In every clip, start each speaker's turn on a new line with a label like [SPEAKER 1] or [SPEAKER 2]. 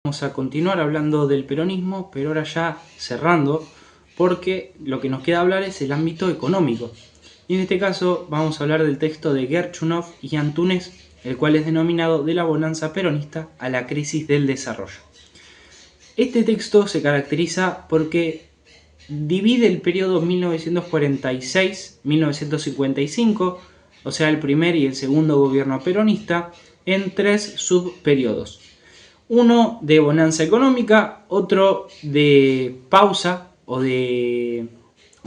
[SPEAKER 1] Vamos a continuar hablando del peronismo, pero ahora ya cerrando, porque lo que nos queda hablar es el ámbito económico. Y en este caso vamos a hablar del texto de Gerchunov y Antúnez, el cual es denominado De la bonanza peronista a la crisis del desarrollo. Este texto se caracteriza porque divide el periodo 1946-1955, o sea el primer y el segundo gobierno peronista, en tres subperiodos. Uno de bonanza económica, otro de pausa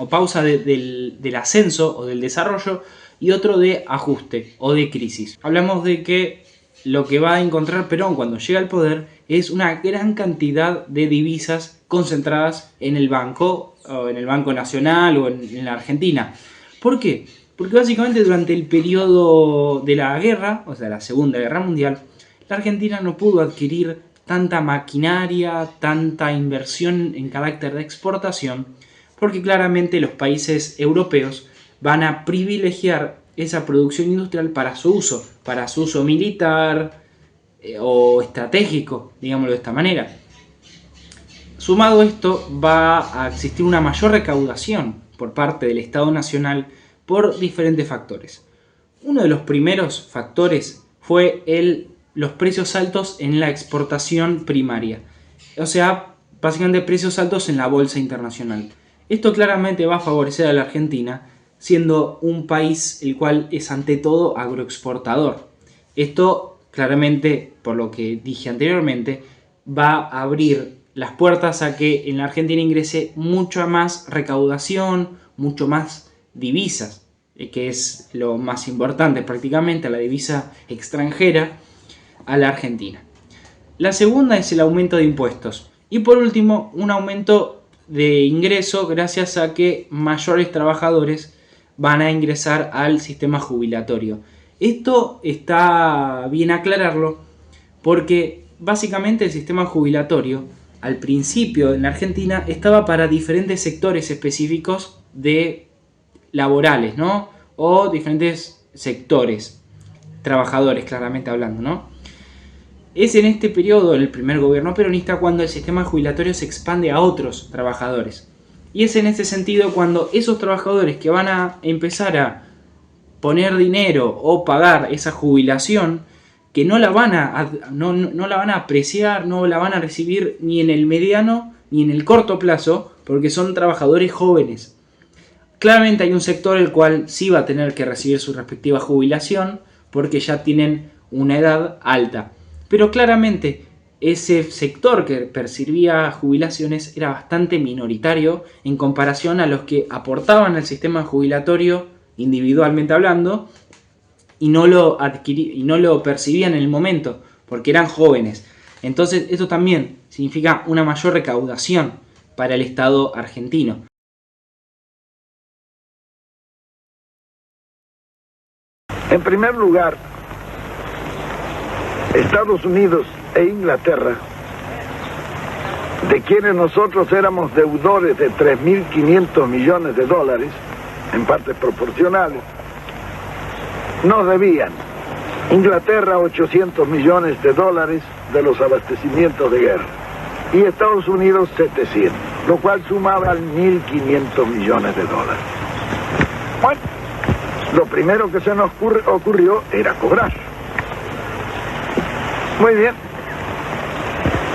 [SPEAKER 1] pausa del ascenso o del desarrollo, y otro de ajuste o de crisis. Hablamos de que lo que va a encontrar Perón cuando llega al poder es una gran cantidad de divisas concentradas en el Banco Nacional o en la Argentina. ¿Por qué? Porque básicamente durante el periodo de la guerra, o sea la Segunda Guerra Mundial, la Argentina no pudo adquirir tanta maquinaria, tanta inversión en carácter de exportación, porque claramente los países europeos van a privilegiar esa producción industrial para su uso militar o estratégico, digámoslo de esta manera. Sumado a esto, va a existir una mayor recaudación por parte del Estado Nacional por diferentes factores. Uno de los primeros factores fue los precios altos en la exportación primaria, o sea, básicamente precios altos en la bolsa internacional. Esto claramente va a favorecer a la Argentina, siendo un país el cual es ante todo agroexportador. Esto claramente, por lo que dije anteriormente, va a abrir las puertas a que en la Argentina ingrese mucha más recaudación, mucho más divisas, que es lo más importante prácticamente, la divisa extranjera a la Argentina. La segunda es el aumento de impuestos. Y por último, un aumento de ingreso gracias a que mayores trabajadores van a ingresar al sistema jubilatorio. Esto está bien aclararlo porque básicamente el sistema jubilatorio al principio en la Argentina estaba para diferentes sectores específicos de laborales, ¿no? O diferentes sectores, trabajadores claramente hablando, ¿no? Es en este periodo, en el primer gobierno peronista, cuando el sistema jubilatorio se expande a otros trabajadores. Y es en este sentido cuando esos trabajadores que van a empezar a poner dinero o pagar esa jubilación, que no la van a apreciar, no la van a recibir ni en el mediano ni en el corto plazo, porque son trabajadores jóvenes. Claramente hay un sector el cual sí va a tener que recibir su respectiva jubilación, porque ya tienen una edad alta. Pero claramente ese sector que percibía jubilaciones era bastante minoritario en comparación a los que aportaban al sistema jubilatorio individualmente hablando y no lo percibían en el momento porque eran jóvenes. Entonces esto también significa una mayor recaudación para el Estado argentino.
[SPEAKER 2] En primer lugar, Estados Unidos e Inglaterra, de quienes nosotros éramos deudores de 3.500 millones de dólares, en partes proporcionales, nos debían Inglaterra 800 millones de dólares de los abastecimientos de guerra y Estados Unidos 700, lo cual sumaba 1.500 millones de dólares. Bueno, lo primero que se nos ocurrió era cobrar. Muy bien.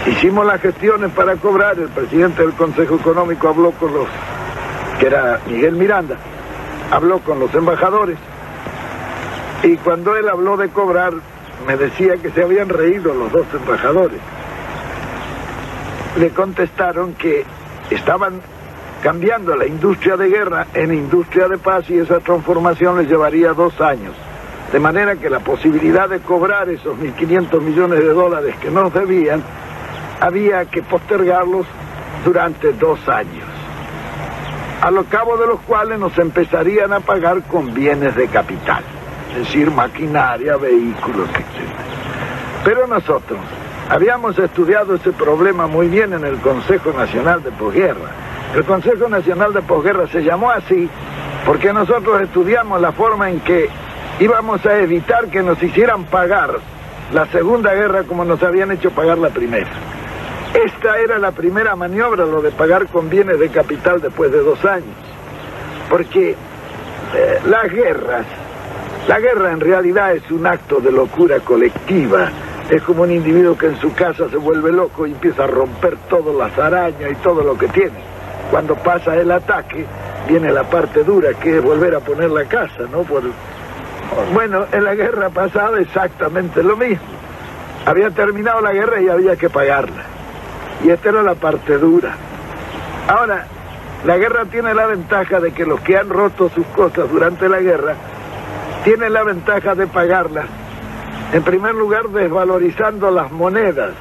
[SPEAKER 2] Hicimos las gestiones para cobrar. El presidente del Consejo Económico habló con que era Miguel Miranda, habló con los embajadores. Y cuando él habló de cobrar, me decía que se habían reído los dos embajadores. Le contestaron que estaban cambiando la industria de guerra en industria de paz y esa transformación les llevaría 2 años. De manera que la posibilidad de cobrar esos 1.500 millones de dólares que nos debían, había que postergarlos durante 2 años. A lo cabo de los cuales nos empezarían a pagar con bienes de capital, es decir, maquinaria, vehículos, etc. Pero nosotros habíamos estudiado ese problema muy bien en el Consejo Nacional de Posguerra. El Consejo Nacional de Posguerra se llamó así porque nosotros estudiamos la forma en que íbamos a evitar que nos hicieran pagar la Segunda Guerra como nos habían hecho pagar la Primera. Esta era la primera maniobra, lo de pagar con bienes de capital después de 2 años. Porque la guerra en realidad es un acto de locura colectiva. Es como un individuo que en su casa se vuelve loco y empieza a romper todas las arañas y todo lo que tiene. Cuando pasa el ataque, viene la parte dura, que es volver a poner la casa, ¿no? Bueno, en la guerra pasada exactamente lo mismo. Había terminado la guerra y había que pagarla. Y esta era la parte dura. Ahora, la guerra tiene la ventaja de que los que han roto sus cosas durante la guerra tienen la ventaja de pagarlas. En primer lugar, desvalorizando las monedas.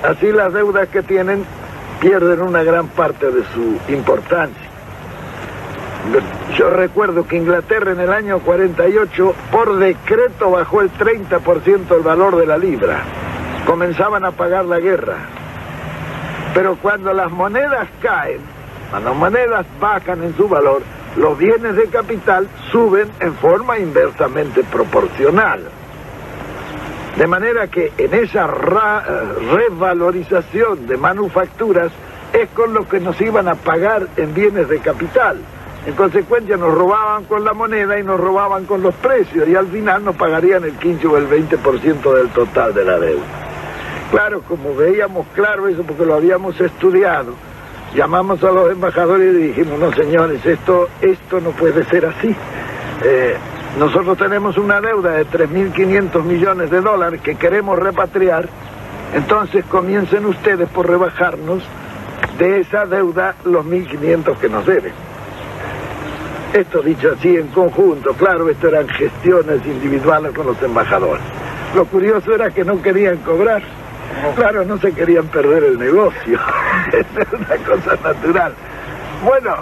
[SPEAKER 2] Así las deudas que tienen pierden una gran parte de su importancia. Yo recuerdo que Inglaterra en el año 48, por decreto, bajó el 30% el valor de la libra. Comenzaban a pagar la guerra. Pero cuando las monedas caen, cuando las monedas bajan en su valor, los bienes de capital suben en forma inversamente proporcional. De manera que en esa revalorización de manufacturas es con lo que nos iban a pagar en bienes de capital. En consecuencia nos robaban con la moneda y nos robaban con los precios y al final nos pagarían el 15 o el 20% del total de la deuda. Claro, como veíamos claro eso porque lo habíamos estudiado, llamamos a los embajadores y dijimos, no señores, esto no puede ser así. Nosotros tenemos una deuda de 3.500 millones de dólares que queremos repatriar, entonces comiencen ustedes por rebajarnos de esa deuda los 1.500 que nos deben. Esto dicho así en conjunto, claro, esto eran gestiones individuales con los embajadores. Lo curioso era que no querían cobrar. Claro, no se querían perder el negocio. Es una cosa natural. Bueno,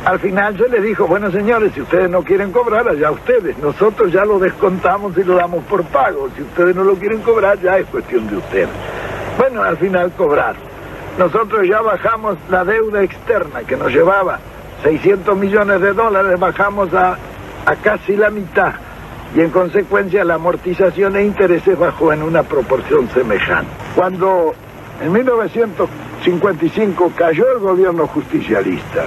[SPEAKER 2] al final se les dijo, bueno señores, si ustedes no quieren cobrar, allá ustedes. Nosotros ya lo descontamos y lo damos por pago. Si ustedes no lo quieren cobrar, ya es cuestión de ustedes. Bueno, al final cobrar. Nosotros ya bajamos la deuda externa que nos llevaba 600 millones de dólares, bajamos a casi la mitad. Y en consecuencia la amortización e intereses bajó en una proporción semejante. Cuando en 1955 cayó el gobierno justicialista,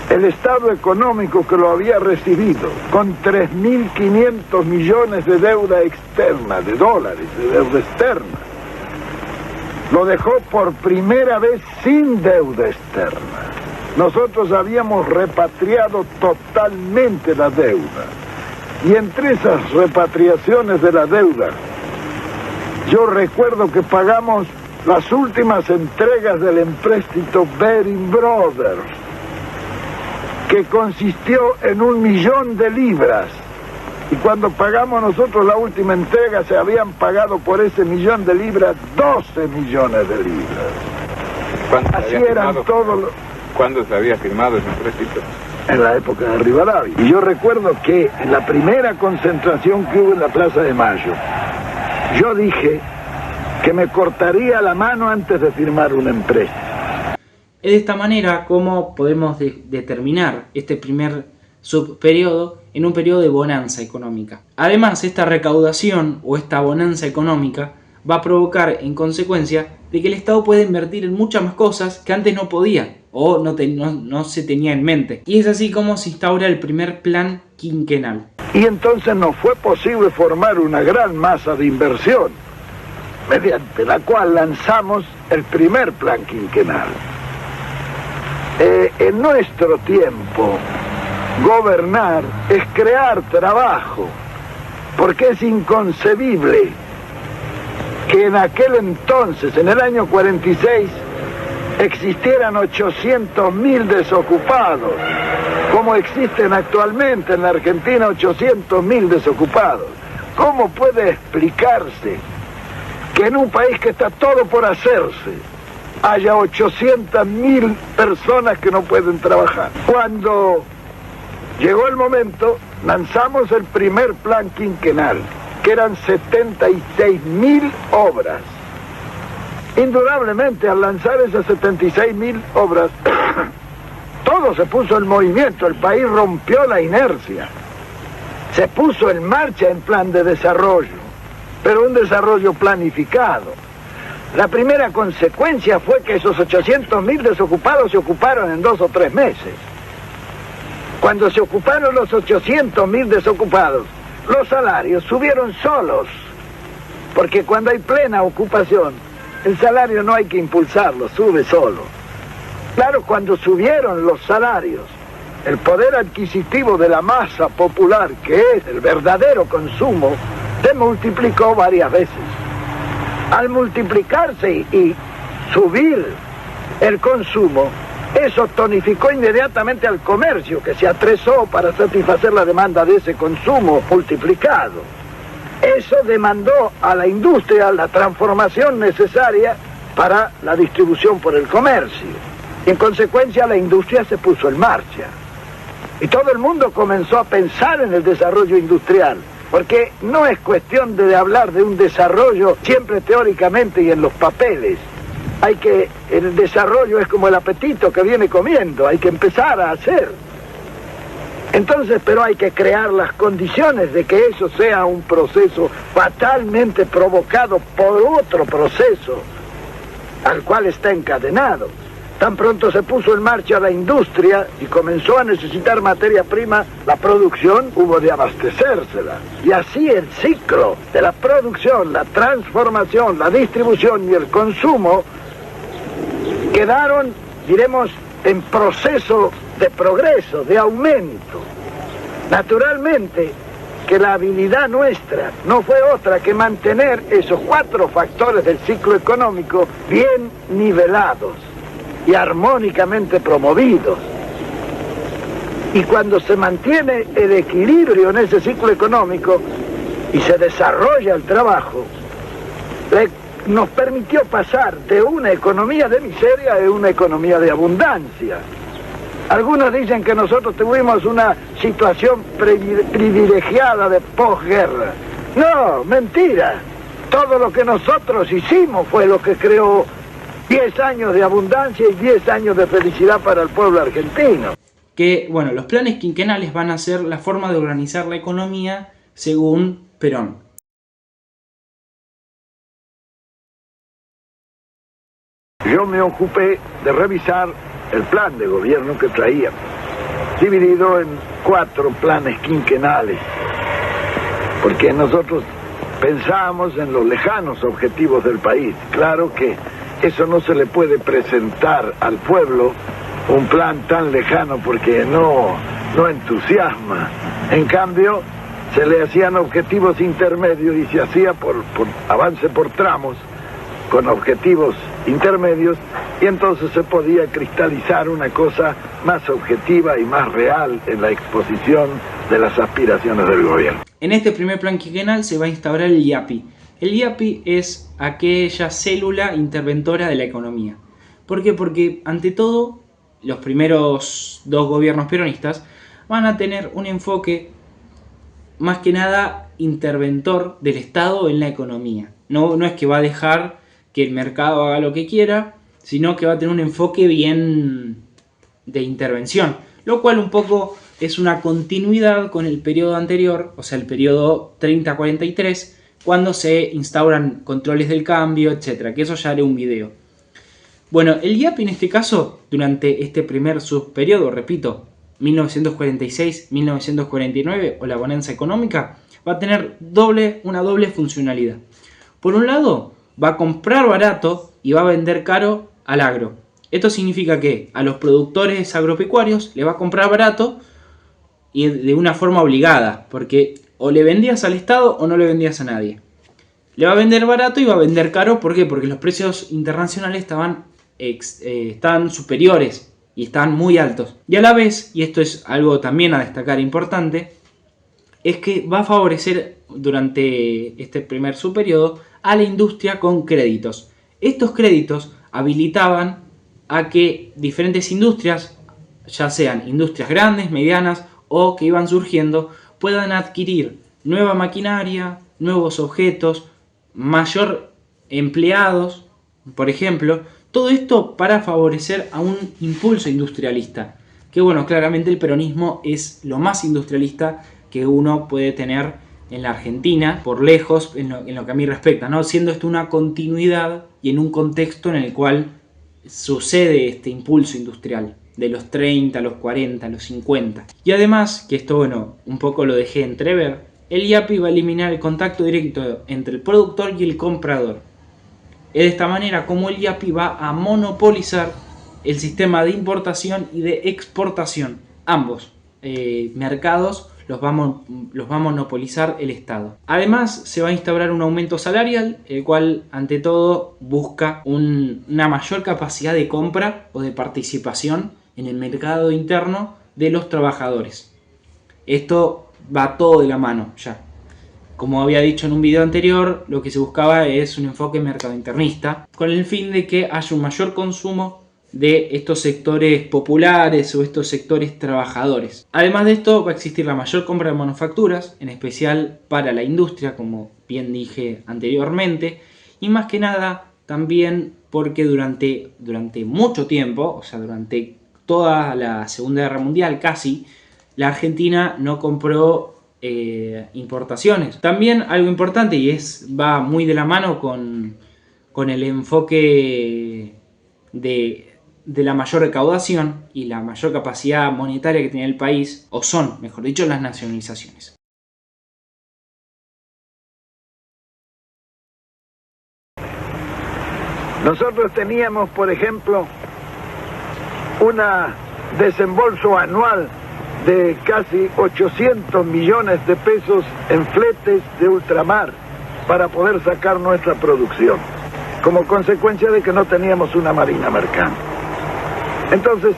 [SPEAKER 2] el Estado económico que lo había recibido con 3.500 millones de deuda externa, de dólares, de deuda externa, lo dejó por primera vez sin deuda externa. Nosotros habíamos repatriado totalmente la deuda. Y entre esas repatriaciones de la deuda, yo recuerdo que pagamos las últimas entregas del empréstito Baring Brothers, que consistió en 1 millón de libras. Y cuando pagamos nosotros la última entrega, se habían pagado por ese 1 millón de libras 12 millones de libras. Así eran todos los...
[SPEAKER 3] ¿Cuándo se había firmado ese empréstito?
[SPEAKER 2] En la época de Rivadavia. Y yo recuerdo que en la primera concentración que hubo en la Plaza de Mayo, yo dije que me cortaría la mano antes de firmar un empréstito.
[SPEAKER 1] Es de esta manera como podemos determinar este primer subperiodo en un periodo de bonanza económica. Además, esta recaudación o esta bonanza económica va a provocar en consecuencia de que el Estado puede invertir en muchas más cosas que antes no podía o no se tenía en mente. Y es así como se instaura el primer plan quinquenal.
[SPEAKER 2] Y entonces nos fue posible formar una gran masa de inversión, mediante la cual lanzamos el primer plan quinquenal. En nuestro tiempo, gobernar es crear trabajo, porque es inconcebible que en aquel entonces, en el año 46, existieran 800.000 desocupados, como existen actualmente en la Argentina 800.000 desocupados. ¿Cómo puede explicarse que en un país que está todo por hacerse haya 800.000 personas que no pueden trabajar? Cuando llegó el momento, lanzamos el primer plan quinquenal, que eran 76.000 obras. Indudablemente, al lanzar esas 76.000 obras, todo se puso en movimiento, el país rompió la inercia. Se puso en marcha en plan de desarrollo, pero un desarrollo planificado. La primera consecuencia fue que esos 800.000 desocupados se ocuparon en 2 o 3 meses. Cuando se ocuparon los 800.000 desocupados, los salarios subieron solos, porque cuando hay plena ocupación, el salario no hay que impulsarlo, sube solo. Claro, cuando subieron los salarios, el poder adquisitivo de la masa popular, que es el verdadero consumo, se multiplicó varias veces. Al multiplicarse y subir el consumo, eso tonificó inmediatamente al comercio, que se atresó para satisfacer la demanda de ese consumo multiplicado. Eso demandó a la industria la transformación necesaria para la distribución por el comercio. En consecuencia, la industria se puso en marcha. Y todo el mundo comenzó a pensar en el desarrollo industrial, porque no es cuestión de hablar de un desarrollo siempre teóricamente y en los papeles. El desarrollo es como el apetito que viene comiendo, hay que empezar a hacer. Entonces, pero hay que crear las condiciones de que eso sea un proceso fatalmente provocado por otro proceso al cual está encadenado. Tan pronto se puso en marcha la industria y comenzó a necesitar materia prima, la producción hubo de abastecérsela. Y así el ciclo de la producción, la transformación, la distribución y el consumo quedaron, diremos, en proceso de progreso, de aumento. Naturalmente que la habilidad nuestra no fue otra que mantener esos 4 factores del ciclo económico bien nivelados y armónicamente promovidos. Y cuando se mantiene el equilibrio en ese ciclo económico y se desarrolla el trabajo, nos permitió pasar de una economía de miseria a una economía de abundancia. Algunos dicen que nosotros tuvimos una situación privilegiada de posguerra. No, mentira. Todo lo que nosotros hicimos fue lo que creó 10 años de abundancia y 10 años de felicidad para el pueblo argentino.
[SPEAKER 1] Que, bueno, los planes quinquenales van a ser la forma de organizar la economía según Perón.
[SPEAKER 2] Yo me ocupé de revisar el plan de gobierno que traíamos, dividido en 4 planes quinquenales, porque nosotros pensábamos en los lejanos objetivos del país. Claro que eso no se le puede presentar al pueblo, un plan tan lejano, porque no entusiasma. En cambio, se le hacían objetivos intermedios y se hacía por avance por tramos, con objetivos intermedios, y entonces se podía cristalizar una cosa más objetiva y más real en la exposición de las aspiraciones del gobierno.
[SPEAKER 1] En este primer plan quinquenal se va a instaurar el IAPI. El IAPI es aquella célula interventora de la economía. ¿Por qué? Porque ante todo, los primeros 2 gobiernos peronistas van a tener un enfoque más que nada interventor del Estado en la economía. No es que va a dejar que el mercado haga lo que quiera, sino que va a tener un enfoque bien de intervención, lo cual un poco es una continuidad con el periodo anterior, o sea, el periodo 30-43, cuando se instauran controles del cambio, etc., que eso ya haré un video. Bueno, el IAPI en este caso, durante este primer subperiodo, repito, 1946-1949, o la bonanza económica, va a tener una doble funcionalidad. Por un lado, va a comprar barato y va a vender caro al agro. Esto significa que a los productores agropecuarios le va a comprar barato y de una forma obligada, porque o le vendías al Estado o no le vendías a nadie. Le va a vender barato y va a vender caro, ¿por qué? Porque los precios internacionales estaban superiores y estaban muy altos. Y a la vez, y esto es algo también a destacar importante, es que va a favorecer durante este primer subperiodo a la industria con créditos. Estos créditos habilitaban a que diferentes industrias, ya sean industrias grandes, medianas o que iban surgiendo, puedan adquirir nueva maquinaria, nuevos objetos, mayor empleados, por ejemplo. Todo esto para favorecer a un impulso industrialista, que bueno, claramente el peronismo es lo más industrialista que uno puede tener en la Argentina, por lejos, en lo que a mí respecta, ¿no? Siendo esto una continuidad y en un contexto en el cual sucede este impulso industrial de los 30, los 40, los 50. Y además, que esto, bueno, un poco lo dejé entrever, el IAPI va a eliminar el contacto directo entre el productor y el comprador. Es de esta manera como el IAPI va a monopolizar el sistema de importación y de exportación. Ambos mercados los va a monopolizar el Estado. Además, se va a instaurar un aumento salarial, el cual, ante todo, busca una mayor capacidad de compra o de participación en el mercado interno de los trabajadores. Esto va todo de la mano ya. Como había dicho en un video anterior, lo que se buscaba es un enfoque mercadointernista, con el fin de que haya un mayor consumo de estos sectores populares o estos sectores trabajadores. Además de esto, va a existir la mayor compra de manufacturas, en especial para la industria, como bien dije anteriormente, y más que nada también porque durante mucho tiempo, o sea, durante toda la Segunda Guerra Mundial casi, la Argentina no compró importaciones. También algo importante, y va muy de la mano con el enfoque de la mayor recaudación y la mayor capacidad monetaria que tenía el país, o son, mejor dicho, las nacionalizaciones.
[SPEAKER 2] Nosotros teníamos, por ejemplo, un desembolso anual de casi 800 millones de pesos en fletes de ultramar para poder sacar nuestra producción, como consecuencia de que no teníamos una marina mercante. Entonces,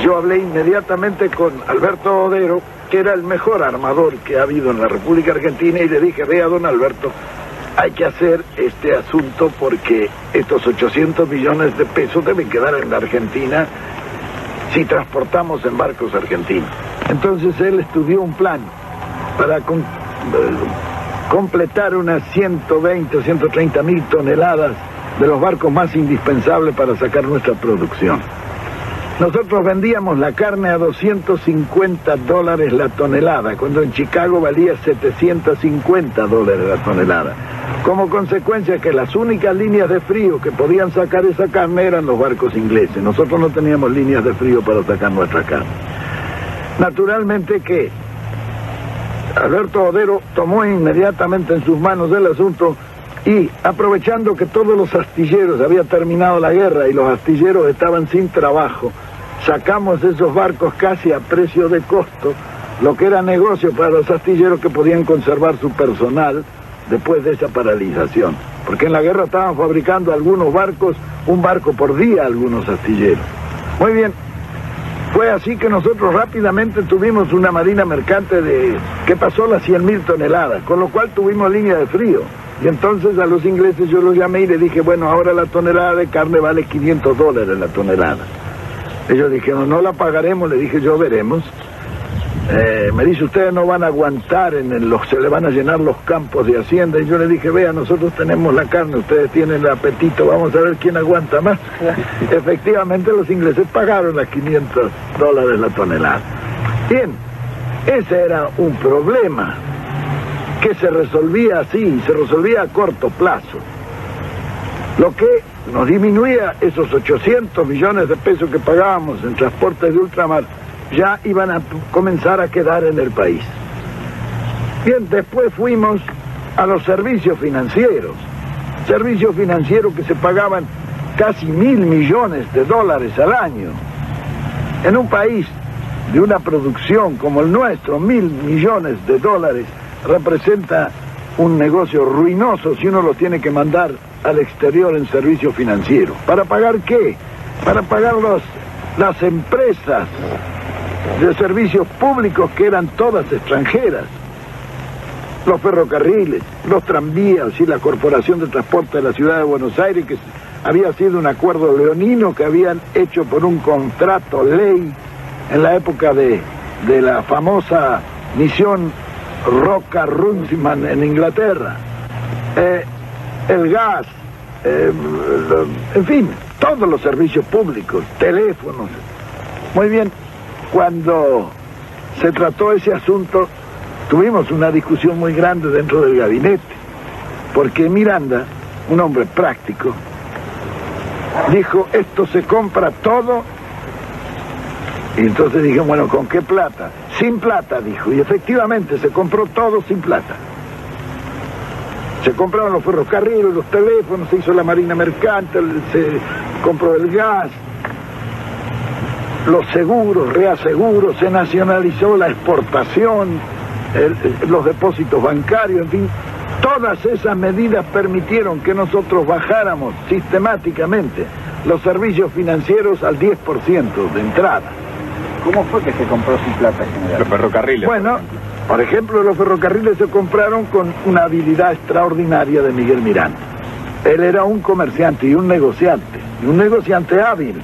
[SPEAKER 2] yo hablé inmediatamente con Alberto Odero, que era el mejor armador que ha habido en la República Argentina, y le dije: vea, don Alberto, hay que hacer este asunto porque estos 800 millones de pesos deben quedar en la Argentina si transportamos en barcos argentinos. Entonces él estudió un plan para completar unas 120 o 130 mil toneladas de los barcos más indispensables para sacar nuestra producción. Nosotros vendíamos la carne a $250 la tonelada, cuando en Chicago valía $750 la tonelada. Como consecuencia que las únicas líneas de frío que podían sacar esa carne eran los barcos ingleses. Nosotros no teníamos líneas de frío para sacar nuestra carne. Naturalmente que Alberto Odero tomó inmediatamente en sus manos el asunto y, aprovechando que todos los astilleros había terminado la guerra y los astilleros estaban sin trabajo, sacamos esos barcos casi a precio de costo, lo que era negocio para los astilleros que podían conservar su personal después de esa paralización. Porque en la guerra estaban fabricando algunos barcos, un barco por día, algunos astilleros. Muy bien, fue así que nosotros rápidamente tuvimos una marina mercante que pasó las 100.000 toneladas, con lo cual tuvimos línea de frío. Y entonces a los ingleses yo los llamé y les dije: bueno, ahora la tonelada de carne vale $500 la tonelada. Ellos dijeron: no la pagaremos. Le dije yo: veremos. Me dice: ustedes no van a aguantar, se le van a llenar los campos de hacienda. Y yo le dije: vea, nosotros tenemos la carne, ustedes tienen el apetito, vamos a ver quién aguanta más. Efectivamente, los ingleses pagaron las $500 la tonelada. Bien, ese era un problema que se resolvía así, se resolvía a corto plazo. Lo que nos disminuía esos 800 millones de pesos que pagábamos en transportes de ultramar, ya iban a comenzar a quedar en el país. Bien, después fuimos a los servicios financieros que se pagaban casi $1.000 millones al año. En un país de una producción como el nuestro, $1.000 millones representa un negocio ruinoso si uno lo tiene que mandar al exterior en servicio financiero. ¿Para pagar qué? Para pagar las empresas de servicios públicos que eran todas extranjeras, los ferrocarriles, los tranvías y la Corporación de Transporte de la Ciudad de Buenos Aires, que había sido un acuerdo leonino que habían hecho por un contrato ley en la época de la famosa misión Roca-Runciman en Inglaterra, el gas, en fin, todos los servicios públicos, teléfonos. Muy bien, cuando se trató ese asunto, tuvimos una discusión muy grande dentro del gabinete, porque Miranda, un hombre práctico, dijo, esto se compra todo. Y entonces dije, bueno, ¿con qué plata? Sin plata, dijo, y efectivamente se compró todo sin plata. Se compraron los ferrocarriles, los teléfonos, se hizo la marina mercante, se compró el gas, los seguros, reaseguros, se nacionalizó la exportación, los depósitos bancarios, en fin. Todas esas medidas permitieron que nosotros bajáramos sistemáticamente los servicios financieros al 10% de entrada.
[SPEAKER 4] ¿Cómo fue que se compró sin plata, general?
[SPEAKER 3] Los ferrocarriles.
[SPEAKER 2] Bueno, por ejemplo, los ferrocarriles se compraron con una habilidad extraordinaria de Miguel Miranda. Él era un comerciante y un negociante hábil.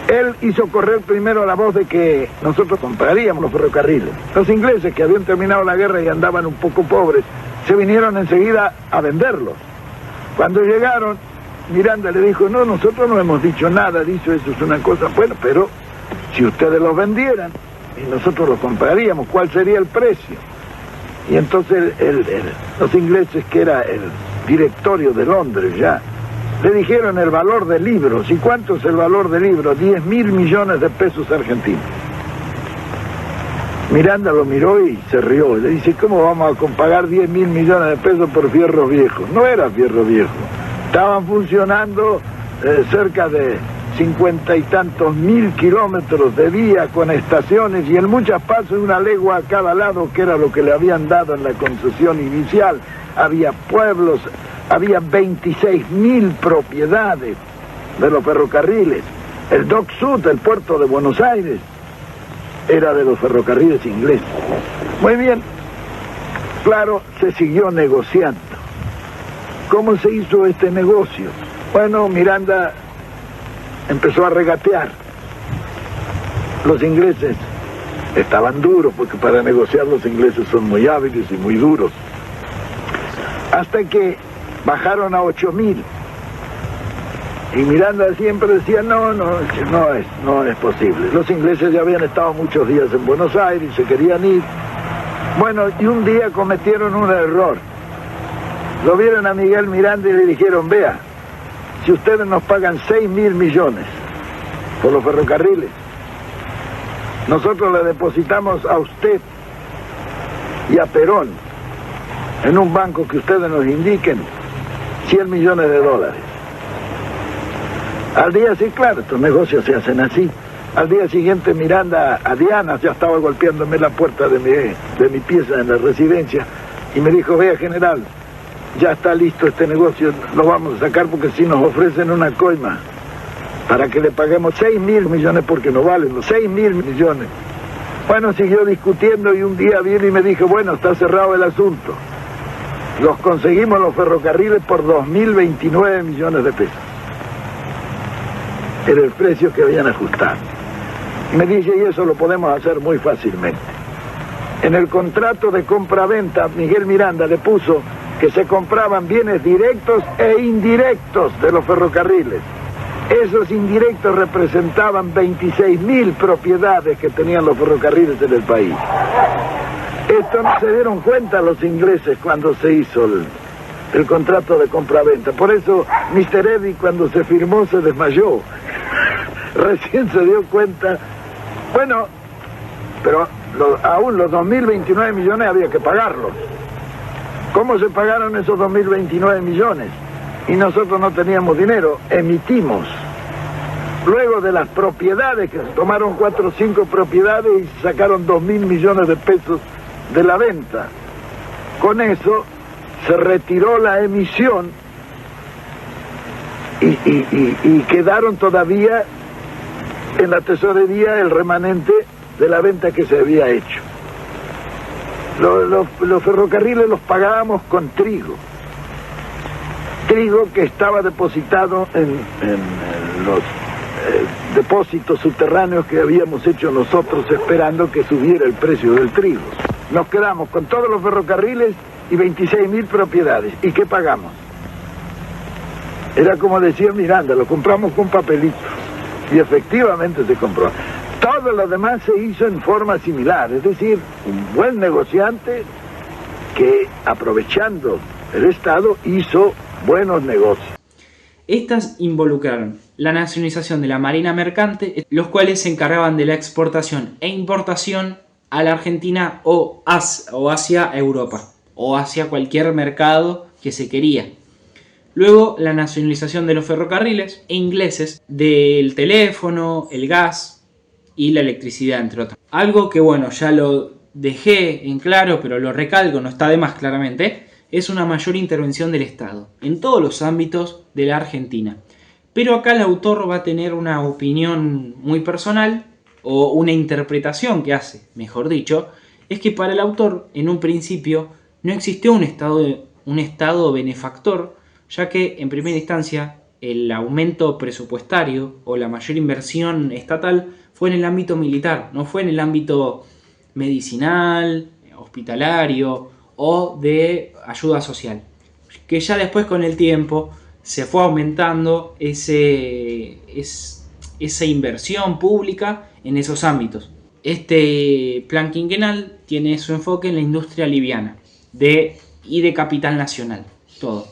[SPEAKER 2] Él hizo correr primero la voz de que nosotros compraríamos los ferrocarriles. Los ingleses, que habían terminado la guerra y andaban un poco pobres, se vinieron enseguida a venderlos. Cuando llegaron, Miranda le dijo, no, nosotros no hemos dicho nada, dicho eso es una cosa, bueno, pero si ustedes los vendieran y nosotros los compraríamos, ¿cuál sería el precio? Y entonces los ingleses, que era el directorio de Londres ya, le dijeron el valor de libros. ¿Y cuánto es el valor de libros? 10.000 millones de pesos argentinos. Miranda lo miró y se rió. Le dice, ¿cómo vamos a pagar 10.000 millones de pesos por fierro viejo? No era fierro viejo. Estaban funcionando cerca de 50 y tantos mil kilómetros de vía con estaciones y en muchas partes una legua a cada lado, que era lo que le habían dado en la concesión inicial. Había pueblos, había 26.000 propiedades de los ferrocarriles. El Dock Sud, el puerto de Buenos Aires, era de los ferrocarriles ingleses. Muy bien, claro, se siguió negociando. ¿Cómo se hizo este negocio? Bueno, Miranda empezó a regatear. Los ingleses estaban duros, porque para negociar los ingleses son muy hábiles y muy duros. Hasta que bajaron a 8.000. Y Miranda siempre decía, no es posible. Los ingleses ya habían estado muchos días en Buenos Aires y se querían ir. Bueno, y un día cometieron un error. Lo vieron a Miguel Miranda y le dijeron, vea, si ustedes nos pagan 6.000 millones por los ferrocarriles, nosotros le depositamos a usted y a Perón en un banco que ustedes nos indiquen 100 millones de dólares. Al día sí, claro, estos negocios se hacen así. Al día siguiente Miranda, a Diana, ya estaba golpeándome la puerta de mi pieza en la residencia y me dijo, vea, general, ya está listo este negocio, lo vamos a sacar porque si nos ofrecen una coima para que le paguemos 6.000 millones porque no valen los 6.000 millones. Bueno, siguió discutiendo y un día vino y me dijo, bueno, está cerrado el asunto. Los conseguimos los ferrocarriles por 2.029 millones de pesos. Era el precio que habían ajustado. Me dice, y eso lo podemos hacer muy fácilmente. En el contrato de compra-venta, Miguel Miranda le puso que se compraban bienes directos e indirectos de los ferrocarriles. Esos indirectos representaban 26.000 propiedades que tenían los ferrocarriles en el país. Esto no se dieron cuenta los ingleses cuando se hizo el contrato de compra-venta. Por eso Mr. Eddy, cuando se firmó, se desmayó. Recién se dio cuenta. Bueno, pero aún los 2.029 millones había que pagarlos. ¿Cómo se pagaron esos 2.029 millones? Y nosotros no teníamos dinero, emitimos. Luego de las propiedades, que se tomaron 4 o 5 propiedades y sacaron 2.000 millones de pesos de la venta. Con eso se retiró la emisión y quedaron todavía en la tesorería el remanente de la venta que se había hecho. Los ferrocarriles los pagábamos con trigo que estaba depositado en los depósitos subterráneos que habíamos hecho nosotros esperando que subiera el precio del trigo. Nos quedamos con todos los ferrocarriles y 26.000 propiedades. ¿Y qué pagamos? Era como decía Miranda, lo compramos con papelitos. Y efectivamente se compró. Todo lo demás se hizo en forma similar, es decir, un buen negociante que, aprovechando el Estado, hizo buenos negocios.
[SPEAKER 1] Estas involucraron la nacionalización de la marina mercante, los cuales se encargaban de la exportación e importación a la Argentina o hacia Europa, o hacia cualquier mercado que se quería. Luego, la nacionalización de los ferrocarriles e ingleses, del teléfono, el gas y la electricidad, entre otros. Algo que, bueno, ya lo dejé en claro, pero lo recalco, no está de más claramente, es una mayor intervención del Estado en todos los ámbitos de la Argentina. Pero acá el autor va a tener una opinión muy personal, o una interpretación que hace, mejor dicho, es que para el autor, en un principio, no existió un Estado benefactor, ya que en primera instancia el aumento presupuestario o la mayor inversión estatal fue en el ámbito militar, no fue en el ámbito medicinal, hospitalario o de ayuda social, que ya después con el tiempo se fue aumentando esa inversión pública en esos ámbitos. Este plan quinquenal tiene su enfoque en la industria liviana y de capital nacional, todo.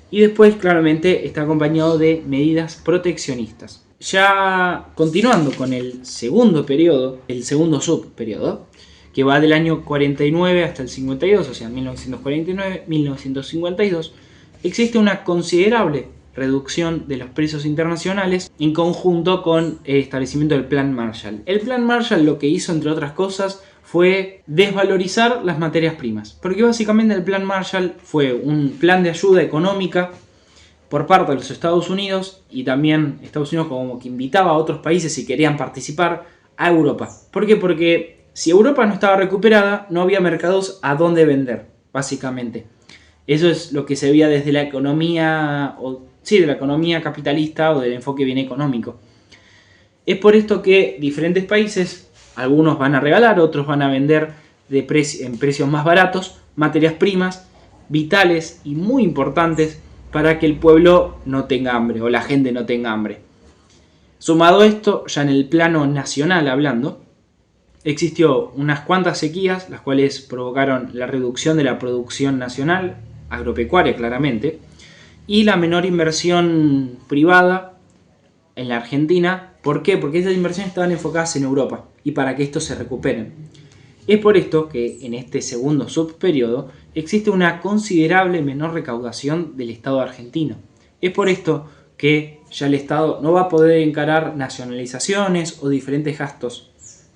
[SPEAKER 1] Y después claramente está acompañado de medidas proteccionistas. Ya continuando con el segundo periodo, el segundo subperiodo, que va del año 49 hasta el 52, o sea, 1949-1952, existe una considerable reducción de los precios internacionales en conjunto con el establecimiento del Plan Marshall. El Plan Marshall lo que hizo, entre otras cosas, fue desvalorizar las materias primas, porque básicamente el Plan Marshall fue un plan de ayuda económica por parte de los Estados Unidos, y también Estados Unidos como que invitaba a otros países si querían participar a Europa. ¿Por qué? Porque si Europa no estaba recuperada, no había mercados a dónde vender, básicamente. Eso es lo que se veía desde la economía, de la economía capitalista o del enfoque bien económico. Es por esto que diferentes países, algunos van a regalar, otros van a vender en precios más baratos, materias primas vitales y muy importantes para que el pueblo no tenga hambre o la gente no tenga hambre. Sumado a esto, ya en el plano nacional hablando, existió unas cuantas sequías, las cuales provocaron la reducción de la producción nacional, agropecuaria claramente, y la menor inversión privada en la Argentina. ¿Por qué? Porque esas inversiones estaban enfocadas en Europa y para que estos se recuperen. Es por esto que en este segundo subperiodo existe una considerable menor recaudación del Estado argentino. Es por esto que ya el Estado no va a poder encarar nacionalizaciones o diferentes gastos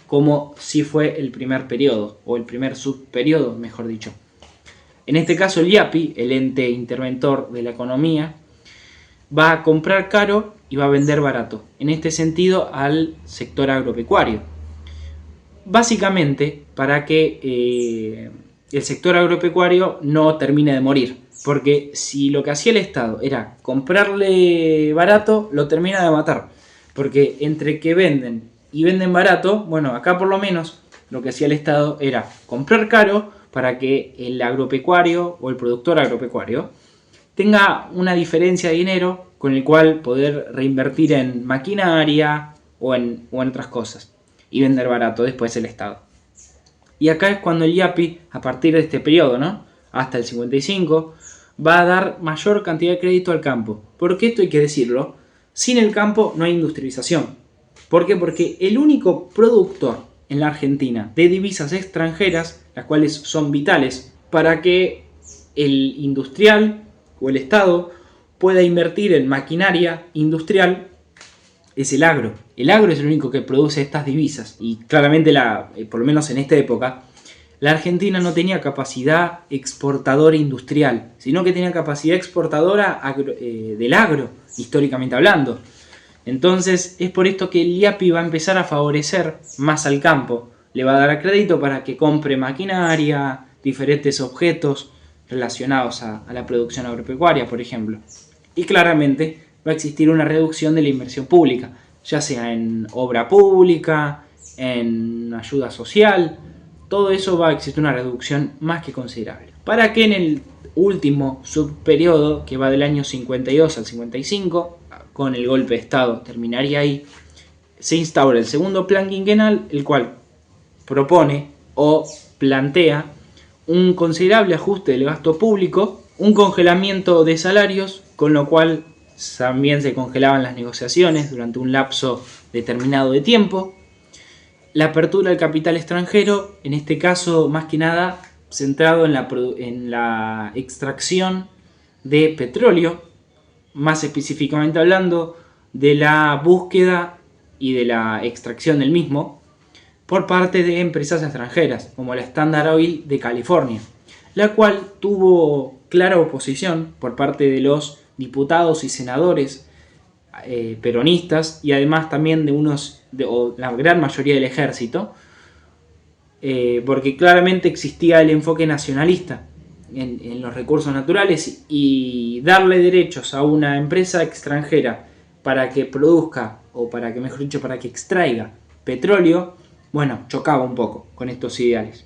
[SPEAKER 1] como si fue el primer periodo, o el primer subperiodo, mejor dicho. En este caso el IAPI, el ente interventor de la economía, va a comprar caro y va a vender barato, en este sentido al sector agropecuario. Básicamente para que el sector agropecuario no termine de morir, porque si lo que hacía el Estado era comprarle barato, lo termina de matar, porque entre que venden y venden barato, bueno, acá por lo menos lo que hacía el Estado era comprar caro para que el agropecuario o el productor agropecuario tenga una diferencia de dinero con el cual poder reinvertir en maquinaria o en otras cosas y vender barato después el Estado. Y acá es cuando el IAPI, a partir de este periodo, ¿no?, hasta el 55, va a dar mayor cantidad de crédito al campo. Porque esto hay que decirlo, sin el campo no hay industrialización. ¿Por qué? Porque el único productor en la Argentina de divisas extranjeras, las cuales son vitales para que el industrial o el Estado pueda invertir en maquinaria industrial, es el agro. El agro es el único que produce estas divisas. Y claramente, por lo menos en esta época, la Argentina no tenía capacidad exportadora industrial, sino que tenía capacidad exportadora del agro, históricamente hablando. Entonces es por esto que el IAPI va a empezar a favorecer más al campo. Le va a dar crédito para que compre maquinaria, diferentes objetos relacionados a la producción agropecuaria, por ejemplo. Y claramente va a existir una reducción de la inversión pública, ya sea en obra pública, en ayuda social. Todo eso va a existir una reducción más que considerable. Para que en el último subperiodo, que va del año 52 al 55, con el golpe de Estado terminaría ahí, se instaura el segundo plan quinquenal, el cual propone o plantea un considerable ajuste del gasto público, un congelamiento de salarios, con lo cual también se congelaban las negociaciones durante un lapso determinado de tiempo, la apertura del capital extranjero, en este caso más que nada centrado en la extracción de petróleo, más específicamente hablando de la búsqueda y de la extracción del mismo por parte de empresas extranjeras, como la Standard Oil de California, la cual tuvo clara oposición por parte de los diputados y senadores peronistas y además también de la gran mayoría del ejército, porque claramente existía el enfoque nacionalista en los recursos naturales, y darle derechos a una empresa extranjera para que produzca, o para que, mejor dicho, para que extraiga petróleo, bueno, chocaba un poco con estos ideales.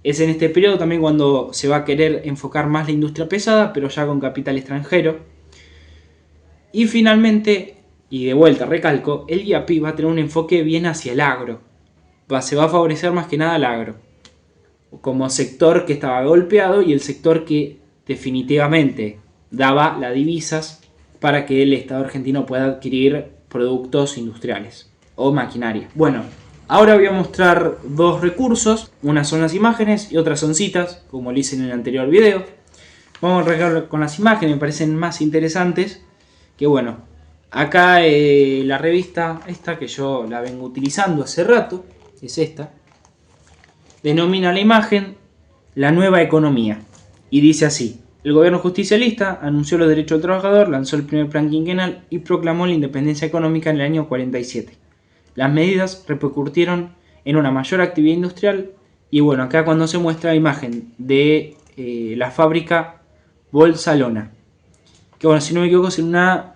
[SPEAKER 1] Es en este periodo también cuando se va a querer enfocar más la industria pesada, pero ya con capital extranjero. Y finalmente, y de vuelta recalco, el IAPI va a tener un enfoque bien hacia el agro. Se va a favorecer más que nada al agro, como sector que estaba golpeado y el sector que definitivamente daba las divisas para que el Estado argentino pueda adquirir productos industriales o maquinaria. Bueno, ahora voy a mostrar dos recursos, unas son las imágenes y otras son citas, como lo hice en el anterior video. Vamos a arrancar con las imágenes, me parecen más interesantes, que bueno, acá la revista esta que yo la vengo utilizando hace rato, es esta, denomina la imagen La Nueva Economía y dice así: el gobierno justicialista anunció los derechos del trabajador, lanzó el primer plan quinquenal y proclamó la independencia económica en el año 47. Las medidas repercutieron en una mayor actividad industrial y bueno, acá cuando se muestra la imagen de la fábrica Bolsalona, que bueno, si no me equivoco es una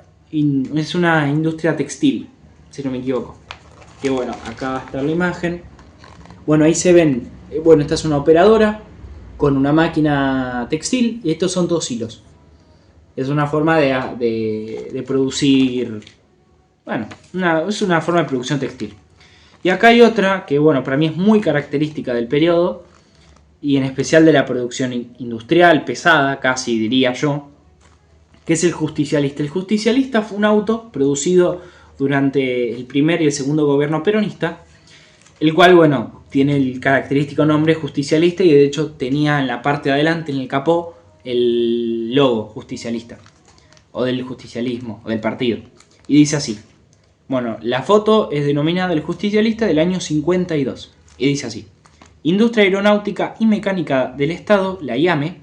[SPEAKER 1] industria textil, si no me equivoco. Que bueno, acá va a estar la imagen. Bueno, ahí se ven, bueno, esta es una operadora con una máquina textil y estos son todos hilos. Es una forma de producir, bueno, es una forma de producción textil. Y acá hay otra que, bueno, para mí es muy característica del periodo y en especial de la producción industrial pesada, casi diría yo, que es el justicialista. El justicialista fue un auto producido durante el primer y el segundo gobierno peronista, el cual, bueno, tiene el característico nombre justicialista y de hecho tenía en la parte de adelante, en el capó, el logo justicialista, o del justicialismo, o del partido. Y dice así, bueno, la foto es denominada el justicialista del año 52, y dice así: Industria Aeronáutica y Mecánica del Estado, la IAME,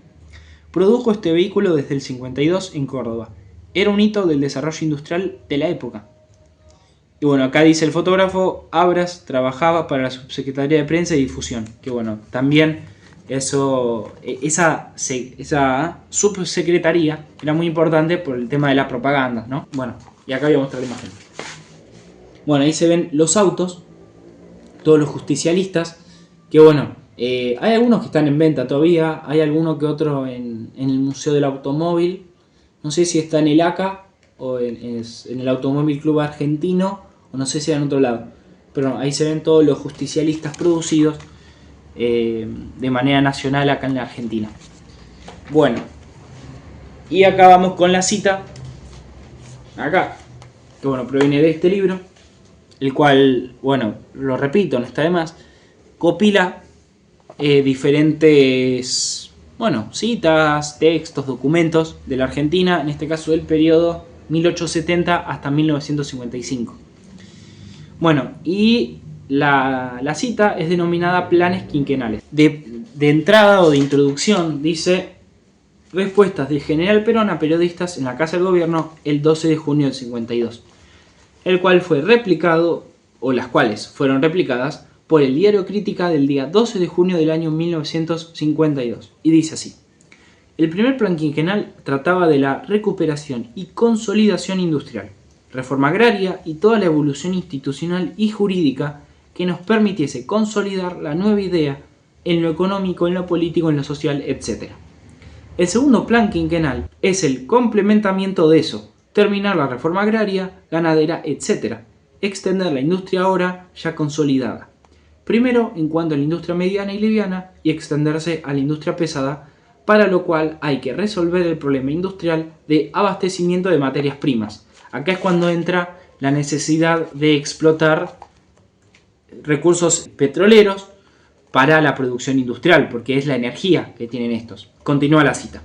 [SPEAKER 1] produjo este vehículo desde el 52 en Córdoba. Era un hito del desarrollo industrial de la época. Y bueno, acá dice el fotógrafo: Abras trabajaba para la Subsecretaría de Prensa y Difusión. Que bueno, también esa subsecretaría era muy importante por el tema de la propaganda, ¿no? Bueno, y acá voy a mostrar la imagen. Bueno, ahí se ven los autos, todos los justicialistas, que bueno, hay algunos que están en venta todavía, hay alguno que otro en el Museo del Automóvil, no sé si está en el ACA o en el Automóvil Club Argentino, o no sé si en otro lado, pero ahí se ven todos los justicialistas producidos de manera nacional acá en la Argentina. Bueno, y acá vamos con la cita, acá, que bueno, proviene de este libro, el cual, bueno, lo repito, no está de más, compila diferentes, bueno, citas, textos, documentos de la Argentina, en este caso del periodo 1870 hasta 1955. Bueno, y la cita es denominada planes quinquenales. De entrada o de introducción dice: respuestas del general Perón a periodistas en la Casa del Gobierno el 12 de junio del 52, el cual fue replicado, o las cuales fueron replicadas, por el diario Crítica del día 12 de junio del año 1952. Y dice así: el primer plan quinquenal trataba de la recuperación y consolidación industrial, reforma agraria y toda la evolución institucional y jurídica que nos permitiese consolidar la nueva idea en lo económico, en lo político, en lo social, etc. El segundo plan quinquenal es el complementamiento de eso, terminar la reforma agraria, ganadera, etc. extender la industria ahora ya consolidada. Primero en cuanto a la industria mediana y liviana y extenderse a la industria pesada, para lo cual hay que resolver el problema industrial de abastecimiento de materias primas. Acá es cuando entra la necesidad de explotar recursos petroleros para la producción industrial, porque es la energía que tienen estos. Continúa la cita.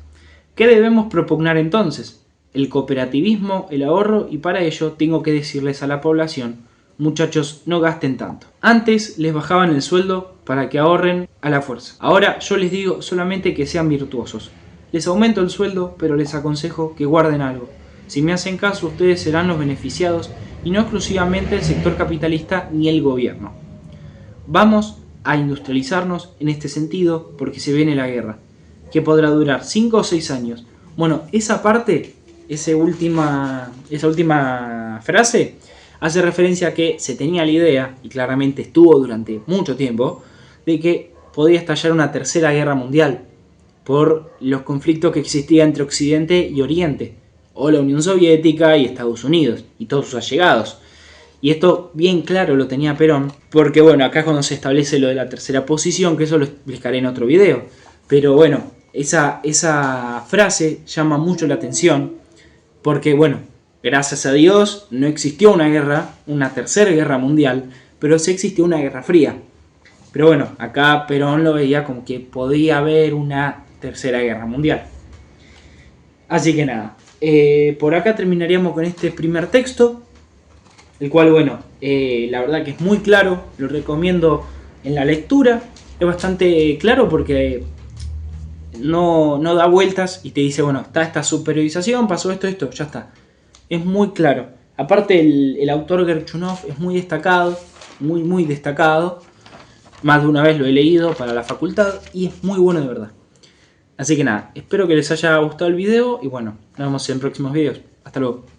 [SPEAKER 1] ¿Qué debemos propugnar entonces? El cooperativismo, el ahorro, y para ello tengo que decirles a la población: muchachos, no gasten tanto. Antes les bajaban el sueldo para que ahorren a la fuerza. Ahora yo les digo solamente que sean virtuosos. Les aumento el sueldo, pero les aconsejo que guarden algo. Si me hacen caso, ustedes serán los beneficiados y no exclusivamente el sector capitalista ni el gobierno. Vamos a industrializarnos en este sentido porque se viene la guerra, que podrá durar 5 o 6 años. Bueno, esa parte, esa última frase, hace referencia a que se tenía la idea, y claramente estuvo durante mucho tiempo, de que podía estallar una tercera guerra mundial por los conflictos que existían entre Occidente y Oriente, o la Unión Soviética y Estados Unidos, y todos sus allegados. Y esto bien claro lo tenía Perón, porque bueno, acá es cuando se establece lo de la tercera posición, que eso lo explicaré en otro video. Pero bueno, esa frase llama mucho la atención, porque bueno, gracias a Dios no existió una guerra, una tercera guerra mundial, pero sí existió una guerra fría. Pero bueno, acá Perón lo veía como que podía haber una tercera guerra mundial. Así que nada, por acá terminaríamos con este primer texto, el cual bueno, la verdad que es muy claro, lo recomiendo en la lectura. Es bastante claro porque no da vueltas y te dice, bueno, está esta superiorización, pasó esto, ya está. Es muy claro. Aparte el autor Gerchunov es muy destacado, muy destacado. Más de una vez lo he leído para la facultad y es muy bueno de verdad. Así que nada, espero que les haya gustado el video y bueno, nos vemos en próximos videos. Hasta luego.